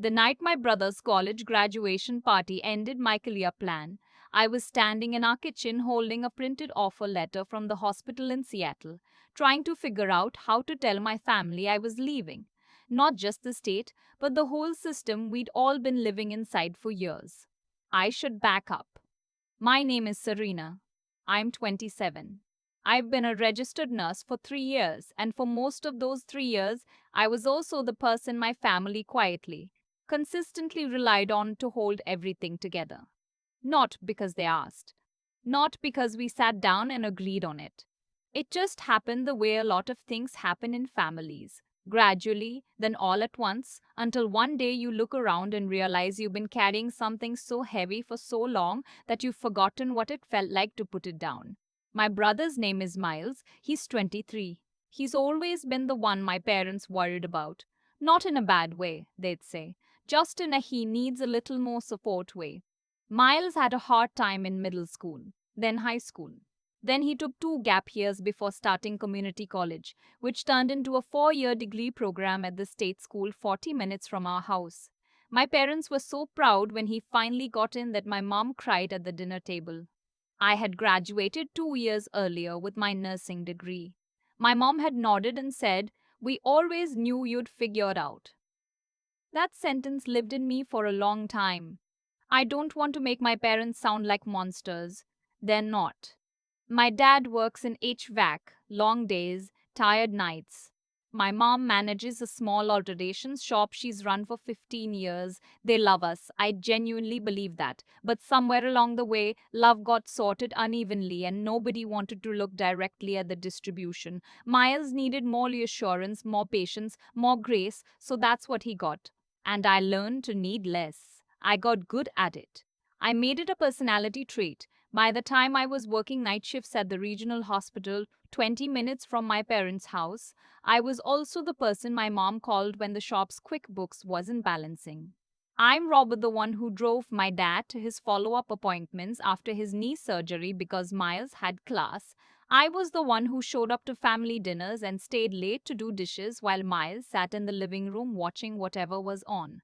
The night my brother's college graduation party ended my career plan, I was standing in our kitchen holding a printed offer letter from the hospital in Seattle, trying to figure out how to tell my family I was leaving. Not just the state, but the whole system we'd all been living inside for years. I should back up. My name is Serena. I'm 27. I've been a registered nurse for 3 years, and for most of those 3 years, I was also the person my family quietly, consistently relied on to hold everything together. Not because they asked, not because we sat down and agreed on it. It just happened the way a lot of things happen in families. Gradually, then all at once, until one day you look around and realize you've been carrying something so heavy for so long that you've forgotten what it felt like to put it down. My brother's name is Miles. He's 23. He's always been the one my parents worried about. Not in a bad way, they'd say, just in a he needs a little more support way. Miles had a hard time in middle school, then high school. Then he took 2 gap years before starting community college, which turned into a 4 year degree program at the state school 40 minutes from our house. My parents were so proud when he finally got in that my mom cried at the dinner table. I had graduated 2 years earlier with my nursing degree. My mom had nodded and said, "We always knew you'd figure it out." That sentence lived in me for a long time. I don't want to make my parents sound like monsters. They're not. My dad works in HVAC, long days, tired nights. My mom manages a small alterations shop she's run for 15 years. They love us. I genuinely believe that. But somewhere along the way, love got sorted unevenly and nobody wanted to look directly at the distribution. Miles needed more reassurance, more patience, more grace, so that's what he got. And I learned to need less. I got good at it. I made it a personality trait. By the time I was working night shifts at the regional hospital, 20 minutes from my parents' house, I was also the person my mom called when the shop's QuickBooks wasn't balancing. I'm Robert, the one who drove my dad to his follow up appointments after his knee surgery because Miles had class. I was the one who showed up to family dinners and stayed late to do dishes while Miles sat in the living room watching whatever was on.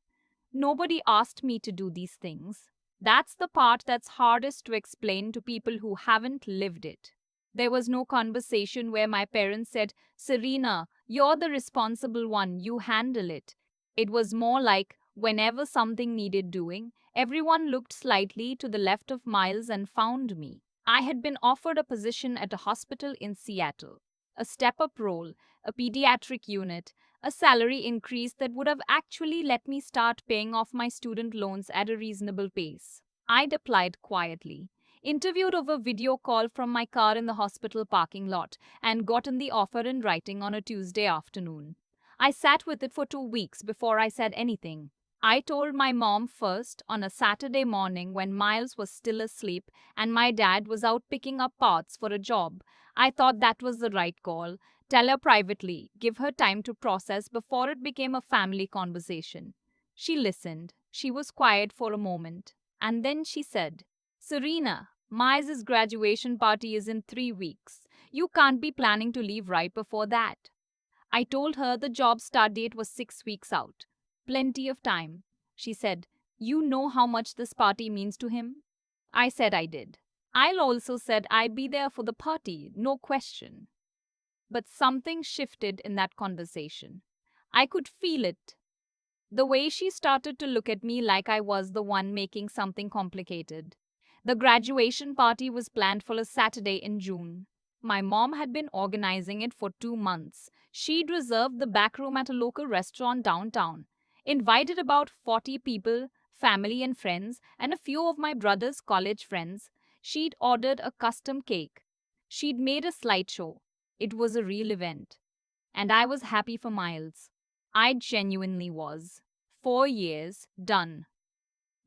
Nobody asked me to do these things. That's the part that's hardest to explain to people who haven't lived it. There was no conversation where my parents said, "Serena, you're the responsible one, you handle it." It was more like, whenever something needed doing, everyone looked slightly to the left of Miles and found me. I had been offered a position at a hospital in Seattle, a step up role, a pediatric unit, a salary increase that would have actually let me start paying off my student loans at a reasonable pace. I'd applied quietly, interviewed over video call from my car in the hospital parking lot, and gotten the offer in writing on a Tuesday afternoon. I sat with it for 2 weeks before I said anything. I told my mom first on a Saturday morning when Miles was still asleep and my dad was out picking up parts for a job. I thought that was the right call. Tell her privately, give her time to process before it became a family conversation. She listened. She was quiet for a moment. And then she said, "Serena, Miles' graduation party is in 3 weeks. You can't be planning to leave right before that." I told her the job start date was 6 weeks out. Plenty of time. She said, "You know how much this party means to him?" I said I did. I also said I'd be there for the party, no question. But something shifted in that conversation. I could feel it. The way she started to look at me like I was the one making something complicated. The graduation party was planned for a Saturday in June. My mom had been organizing it for 2 months. She'd reserved the back room at a local restaurant downtown, invited about 40 people, family and friends, and a few of my brother's college friends. She'd ordered a custom cake. She'd made a slideshow. It was a real event. And I was happy for Miles. I genuinely was. 4 years, done.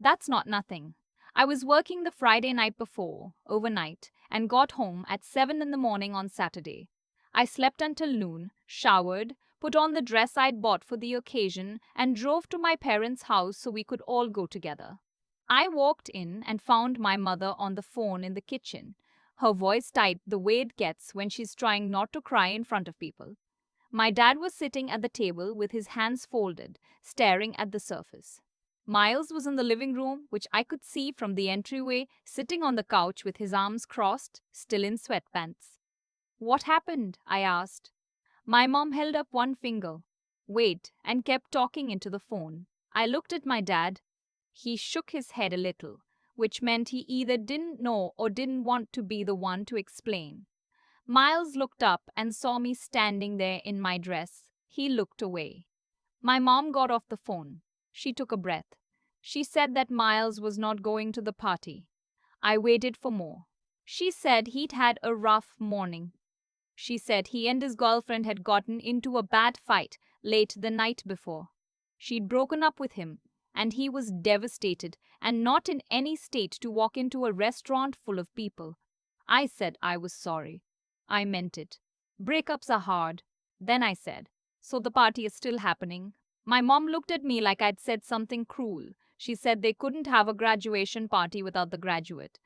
That's not nothing. I was working the Friday night before, overnight, and got home at 7 in the morning on Saturday. I slept until noon, showered, put on the dress I'd bought for the occasion, and drove to my parents' house so we could all go together. I walked in and found my mother on the phone in the kitchen, her voice tight the way it gets when she's trying not to cry in front of people. My dad was sitting at the table with his hands folded, staring at the surface. Miles was in the living room, which I could see from the entryway, sitting on the couch with his arms crossed, still in sweatpants. What happened? I asked. My mom held up one finger. Wait, and kept talking into the phone. I looked at my dad. He shook his head a little, which meant he either didn't know or didn't want to be the one to explain. Miles looked up and saw me standing there in my dress. He looked away. My mom got off the phone. She took a breath. She said that Miles was not going to the party. I waited for more. She said he'd had a rough morning. She said he and his girlfriend had gotten into a bad fight late the night before. She'd broken up with him, and he was devastated and not in any state to walk into a restaurant full of people. I said I was sorry. I meant it. Breakups are hard. Then I said, so the party is still happening. My mom looked at me like I'd said something cruel. She said they couldn't have a graduation party without the graduate.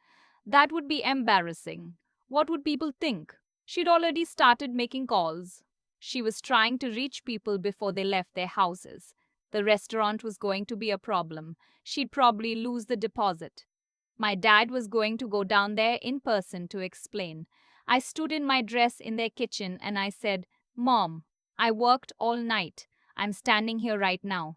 That would be embarrassing. What would people think? She'd already started making calls. She was trying to reach people before they left their houses. The restaurant was going to be a problem. She'd probably lose the deposit. My dad was going to go down there in person to explain. I stood in my dress in their kitchen and I said, Mom, I worked all night. I'm standing here right now.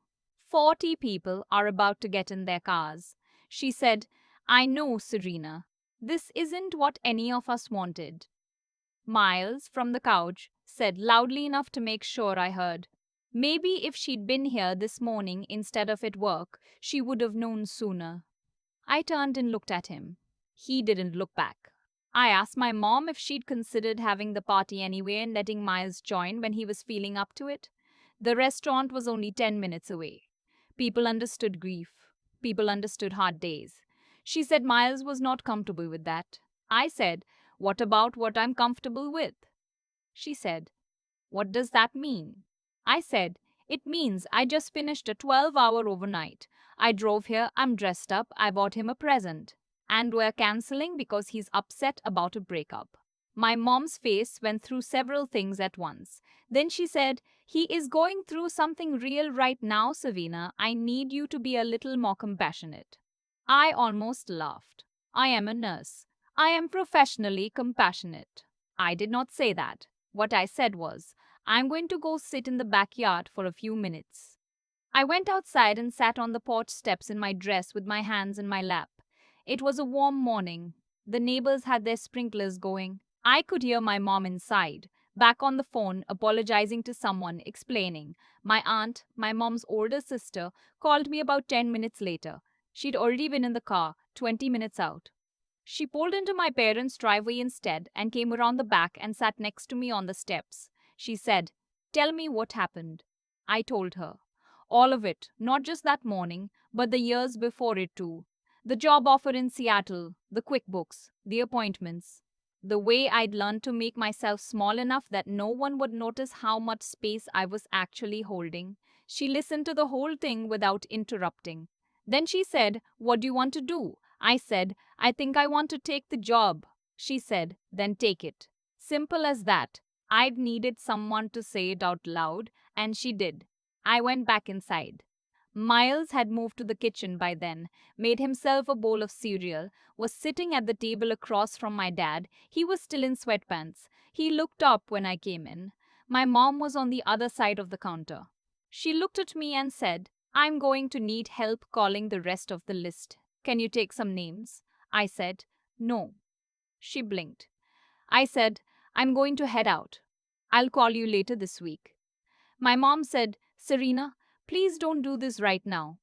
40 people are about to get in their cars. She said, I know, Serena. This isn't what any of us wanted. Miles, from the couch, said loudly enough to make sure I heard. Maybe if she'd been here this morning instead of at work, she would have known sooner. I turned and looked at him. He didn't look back. I asked my mom if she'd considered having the party anyway and letting Miles join when he was feeling up to it. The restaurant was only 10 minutes away. People understood grief. People understood hard days. She said Miles was not comfortable with that. I said, what about what I'm comfortable with? She said, what does that mean? I said, it means I just finished a 12-hour overnight. I drove here, I'm dressed up, I bought him a present. And we're canceling because he's upset about a breakup. My mom's face went through several things at once. Then she said, he is going through something real right now, Savina. I need you to be a little more compassionate. I almost laughed. I am a nurse. I am professionally compassionate. I did not say that. What I said was, I'm going to go sit in the backyard for a few minutes. I went outside and sat on the porch steps in my dress with my hands in my lap. It was a warm morning. The neighbors had their sprinklers going. I could hear my mom inside, back on the phone, apologizing to someone, explaining. My aunt, my mom's older sister, called me about 10 minutes later. She'd already been in the car, 20 minutes out. She pulled into my parents' driveway instead and came around the back and sat next to me on the steps. She said, tell me what happened. I told her. All of it, not just that morning, but the years before it too. The job offer in Seattle, the QuickBooks, the appointments. The way I'd learned to make myself small enough that no one would notice how much space I was actually holding. She listened to the whole thing without interrupting. Then she said, what do you want to do? I said, I think I want to take the job. She said, then take it. Simple as that. I'd needed someone to say it out loud, and she did. I went back inside. Miles had moved to the kitchen by then, made himself a bowl of cereal, was sitting at the table across from my dad. He was still in sweatpants. He looked up when I came in. My mom was on the other side of the counter. She looked at me and said, I'm going to need help calling the rest of the list. Can you take some names? I said, no. She blinked. I said, I'm going to head out. I'll call you later this week. My mom said, Serena, please don't do this right now.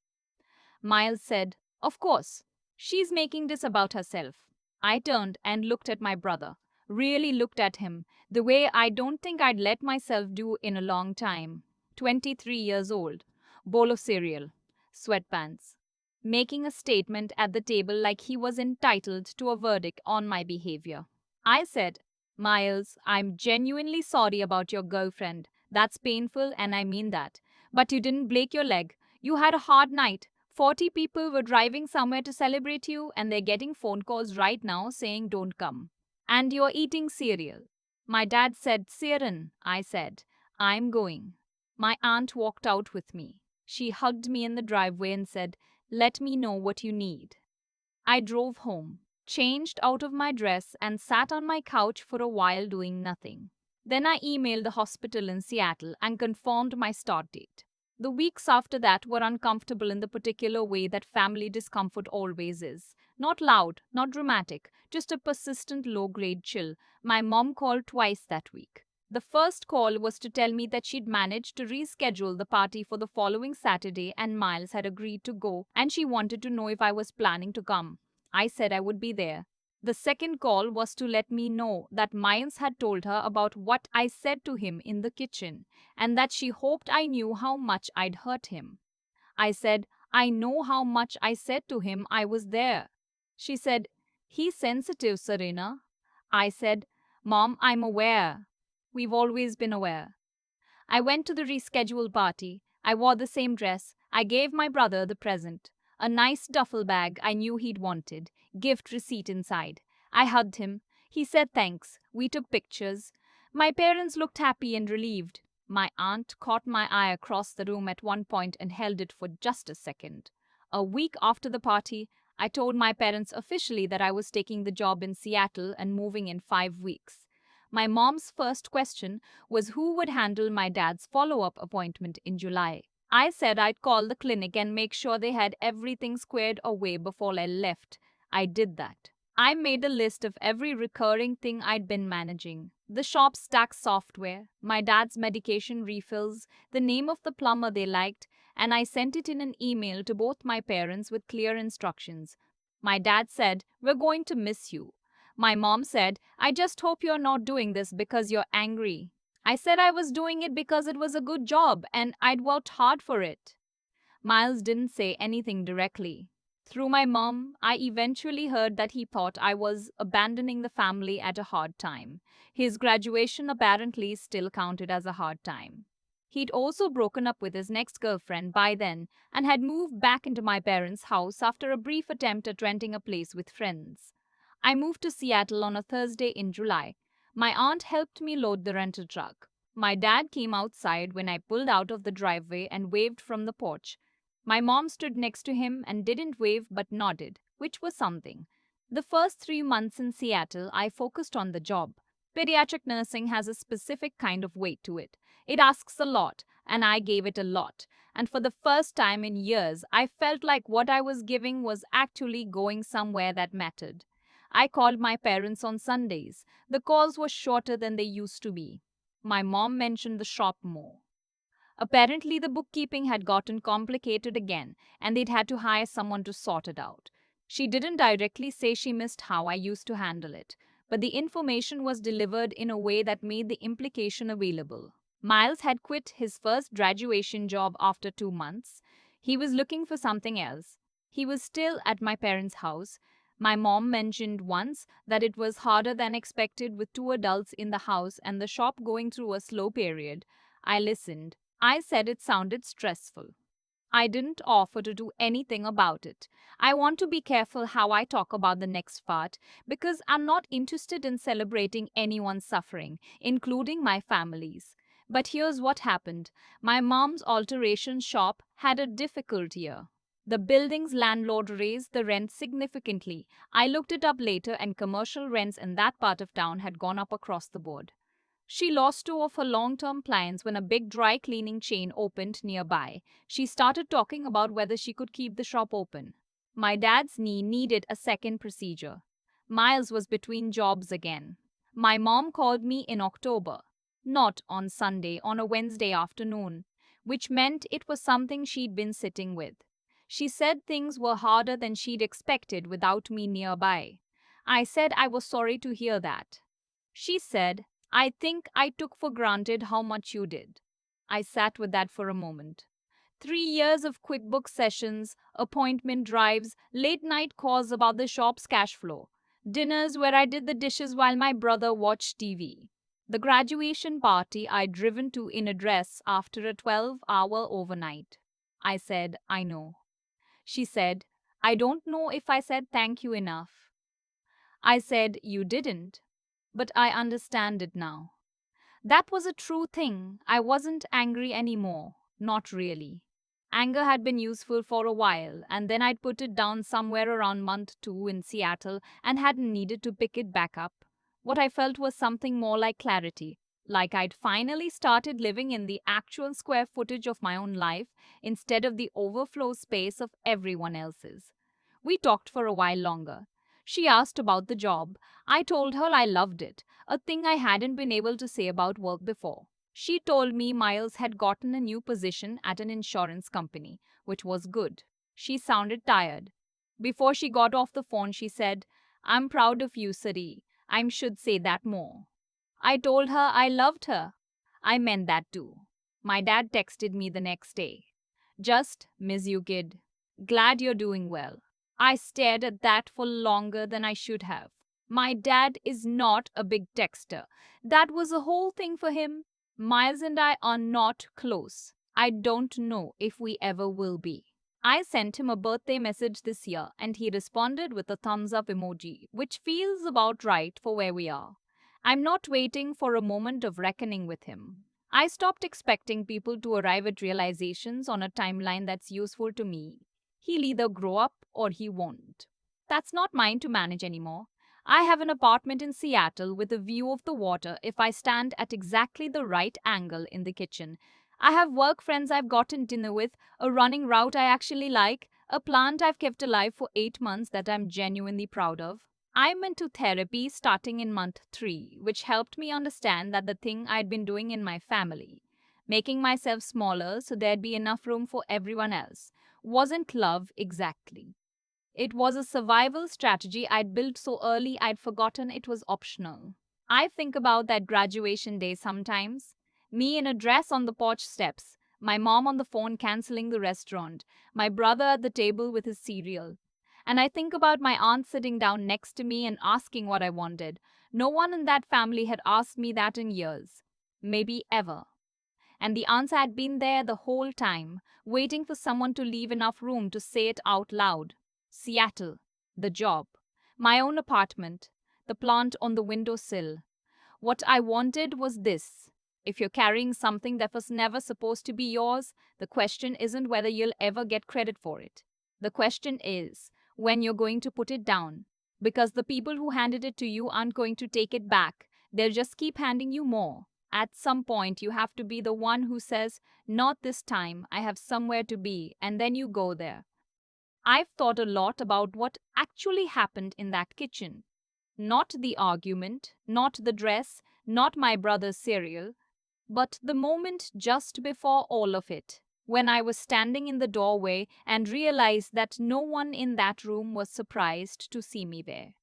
Miles said, of course. She's making this about herself. I turned and looked at my brother. Really looked at him, the way I don't think I'd let myself do in a long time. 23 years old. Bowl of cereal. Sweatpants. Making a statement at the table like he was entitled to a verdict on my behavior. I said, Miles, I'm genuinely sorry about your girlfriend. That's painful and I mean that. But you didn't break your leg. You had a hard night. 40 people were driving somewhere to celebrate you and they're getting phone calls right now saying don't come. And you're eating cereal. My dad said, Siren, I said. I'm going. My aunt walked out with me. She hugged me in the driveway and said, "Let me know what you need." I drove home, changed out of my dress, and sat on my couch for a while doing nothing. Then I emailed the hospital in Seattle and confirmed my start date. The weeks after that were uncomfortable in the particular way that family discomfort always is. Not loud, not dramatic, just a persistent low grade chill. My mom called twice that week. The first call was to tell me that she'd managed to reschedule the party for the following Saturday and Miles had agreed to go and she wanted to know if I was planning to come. I said I would be there. The second call was to let me know that Miles had told her about what I said to him in the kitchen and that she hoped I knew how much I'd hurt him. I said, "I know how much I said to him. I was there." She said, "He's sensitive, Serena." I said, "Mom, I'm aware. We've always been aware." I went to the rescheduled party. I wore the same dress. I gave my brother the present. A nice duffel bag I knew he'd wanted, gift receipt inside. I hugged him. He said thanks. We took pictures. My parents looked happy and relieved. My aunt caught my eye across the room at one point and held it for just a second. A week after the party, I told my parents officially that I was taking the job in Seattle and moving in 5 weeks. My mom's first question was who would handle my dad's follow up appointment in July. I said I'd call the clinic and make sure they had everything squared away before I left. I did that. I made a list of every recurring thing I'd been managing: the shop's tax software, my dad's medication refills, the name of the plumber they liked, and I sent it in an email to both my parents with clear instructions. My dad said, "We're going to miss you." My mom said, "I just hope you're not doing this because you're angry." I said I was doing it because it was a good job and I'd worked hard for it. Miles didn't say anything directly. Through my mom, I eventually heard that he thought I was abandoning the family at a hard time. His graduation apparently still counted as a hard time. He'd also broken up with his next girlfriend by then and had moved back into my parents' house after a brief attempt at renting a place with friends. I moved to Seattle on a Thursday in July. My aunt helped me load the rental truck. My dad came outside when I pulled out of the driveway and waved from the porch. My mom stood next to him and didn't wave but nodded, which was something. The first 3 months in Seattle, I focused on the job. Pediatric nursing has a specific kind of weight to it. It asks a lot, and I gave it a lot. And for the first time in years, I felt like what I was giving was actually going somewhere that mattered. I called my parents on Sundays. The calls were shorter than they used to be. My mom mentioned the shop more. Apparently, the bookkeeping had gotten complicated again, and they'd had to hire someone to sort it out. She didn't directly say she missed how I used to handle it, but the information was delivered in a way that made the implication available. Miles had quit his first graduation job after 2 months. He was looking for something else. He was still at my parents' house. My mom mentioned once that it was harder than expected with two adults in the house and the shop going through a slow period. I listened. I said it sounded stressful. I didn't offer to do anything about it. I want to be careful how I talk about the next part because I'm not interested in celebrating anyone's suffering, including my family's. But here's what happened. My mom's alteration shop had a difficult year. The building's landlord raised the rent significantly. I looked it up later, and commercial rents in that part of town had gone up across the board. She lost two of her long term clients when a big dry cleaning chain opened nearby. She started talking about whether she could keep the shop open. My dad's knee needed a second procedure. Miles was between jobs again. My mom called me in October, not on Sunday, on a Wednesday afternoon, which meant it was something she'd been sitting with. She said things were harder than she'd expected without me nearby. I said I was sorry to hear that. She said, "I think I took for granted how much you did." I sat with that for a moment. 3 years of QuickBooks sessions, appointment drives, late night calls about the shop's cash flow, dinners where I did the dishes while my brother watched TV. The graduation party I'd driven to in a dress after a 12-hour overnight. I said, "I know." She said, "I don't know if I said thank you enough." I said, "You didn't. But I understand it now." That was a true thing. I wasn't angry anymore. Not really. Anger had been useful for a while, and then I'd put it down somewhere around month 2 in Seattle and hadn't needed to pick it back up. What I felt was something more like clarity, like I'd finally started living in the actual square footage of my own life instead of the overflow space of everyone else's. We talked for a while longer. She asked about the job. I told her I loved it, a thing I hadn't been able to say about work before. She told me Miles had gotten a new position at an insurance company, which was good. She sounded tired. Before she got off the phone, she said, "I'm proud of you, Sari. I should say that more." I told her I loved her. I meant that too. My dad texted me the next day. "Just miss you, kid. Glad you're doing well." I stared at that for longer than I should have. My dad is not a big texter. That was a whole thing for him. Miles and I are not close. I don't know if we ever will be. I sent him a birthday message this year and he responded with a thumbs up emoji, which feels about right for where we are. I'm not waiting for a moment of reckoning with him. I stopped expecting people to arrive at realizations on a timeline that's useful to me. He'll either grow up or he won't. That's not mine to manage anymore. I have an apartment in Seattle with a view of the water if I stand at exactly the right angle in the kitchen. I have work friends I've gotten dinner with, a running route I actually like, a plant I've kept alive for 8 months that I'm genuinely proud of. I'm into therapy starting in month 3, which helped me understand that the thing I'd been doing in my family, making myself smaller so there'd be enough room for everyone else, wasn't love exactly. It was a survival strategy I'd built so early I'd forgotten it was optional. I think about that graduation day sometimes. Me in a dress on the porch steps, my mom on the phone canceling the restaurant, my brother at the table with his cereal. And I think about my aunt sitting down next to me and asking what I wanted. No one in that family had asked me that in years. Maybe ever. And the answer had been there the whole time, waiting for someone to leave enough room to say it out loud. Seattle. The job. My own apartment. The plant on the windowsill. What I wanted was this. If you're carrying something that was never supposed to be yours, the question isn't whether you'll ever get credit for it. The question is when you're going to put it down. Because the people who handed it to you aren't going to take it back, they'll just keep handing you more. At some point, you have to be the one who says, "Not this time, I have somewhere to be," and then you go there. I've thought a lot about what actually happened in that kitchen. Not the argument, not the dress, not my brother's cereal, but the moment just before all of it, when I was standing in the doorway and realized that no one in that room was surprised to see me there.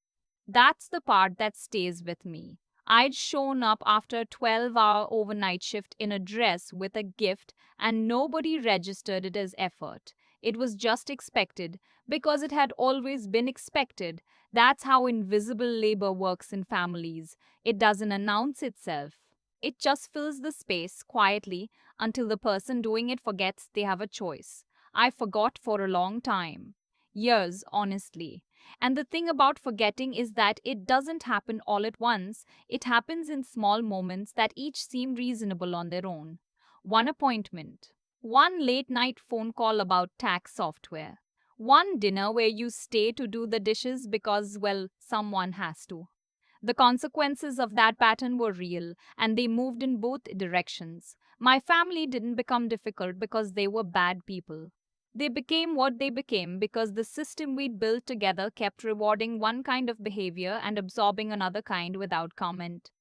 That's the part that stays with me. I'd shown up after a 12-hour overnight shift in a dress with a gift, and nobody registered it as effort. It was just expected, because it had always been expected. That's how invisible labor works in families. It doesn't announce itself. It just fills the space quietly until the person doing it forgets they have a choice. I forgot for a long time. Years, honestly. And the thing about forgetting is that it doesn't happen all at once. It happens in small moments that each seem reasonable on their own. One appointment, one late night phone call about tax software, one dinner where you stay to do the dishes because, well, someone has to. The consequences of that pattern were real, and they moved in both directions. My family didn't become difficult because they were bad people. They became what they became because the system we'd built together kept rewarding one kind of behavior and absorbing another kind without comment.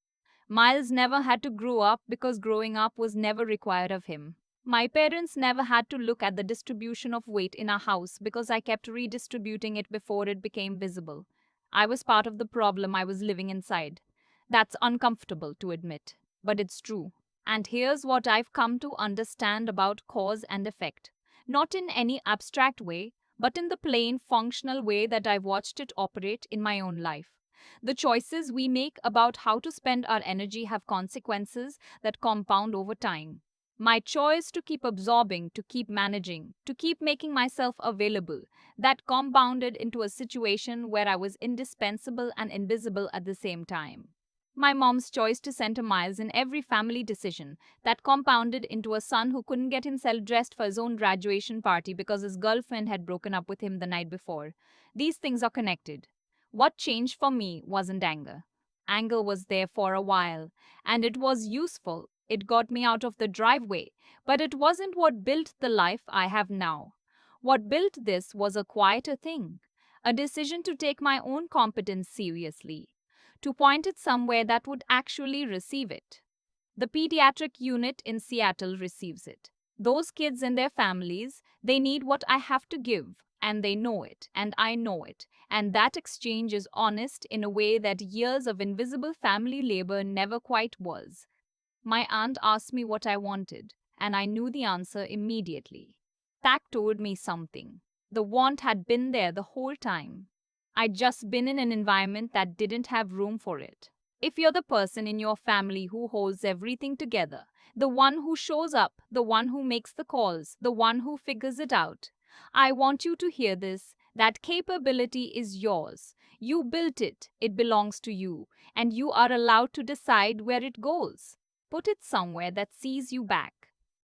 Miles never had to grow up because growing up was never required of him. My parents never had to look at the distribution of weight in our house because I kept redistributing it before it became visible. I was part of the problem I was living inside. That's uncomfortable to admit, but it's true. And here's what I've come to understand about cause and effect. Not in any abstract way, but in the plain, functional way that I've watched it operate in my own life. The choices we make about how to spend our energy have consequences that compound over time. My choice to keep absorbing, to keep managing, to keep making myself available, that compounded into a situation where I was indispensable and invisible at the same time. My mom's choice to center miles in every family decision that compounded into a son who couldn't get himself dressed for his own graduation party because his girlfriend had broken up with him the night before. These things are connected. What changed for me wasn't anger. Anger was there for a while, and it was useful. It got me out of the driveway, but it wasn't what built the life I have now. What built this was a quieter thing, a decision to take my own competence seriously, to point it somewhere that would actually receive it. The pediatric unit in Seattle receives it. Those kids and their families, they need what I have to give, and they know it, and I know it. And that exchange is honest in a way that years of invisible family labor never quite was. My aunt asked me what I wanted, and I knew the answer immediately. That told me something. The want had been there the whole time. I'd just been in an environment that didn't have room for it. If you're the person in your family who holds everything together, the one who shows up, the one who makes the calls, the one who figures it out, I want you to hear this. That capability is yours. You built it, it belongs to you, and you are allowed to decide where it goes. Put it somewhere that sees you back.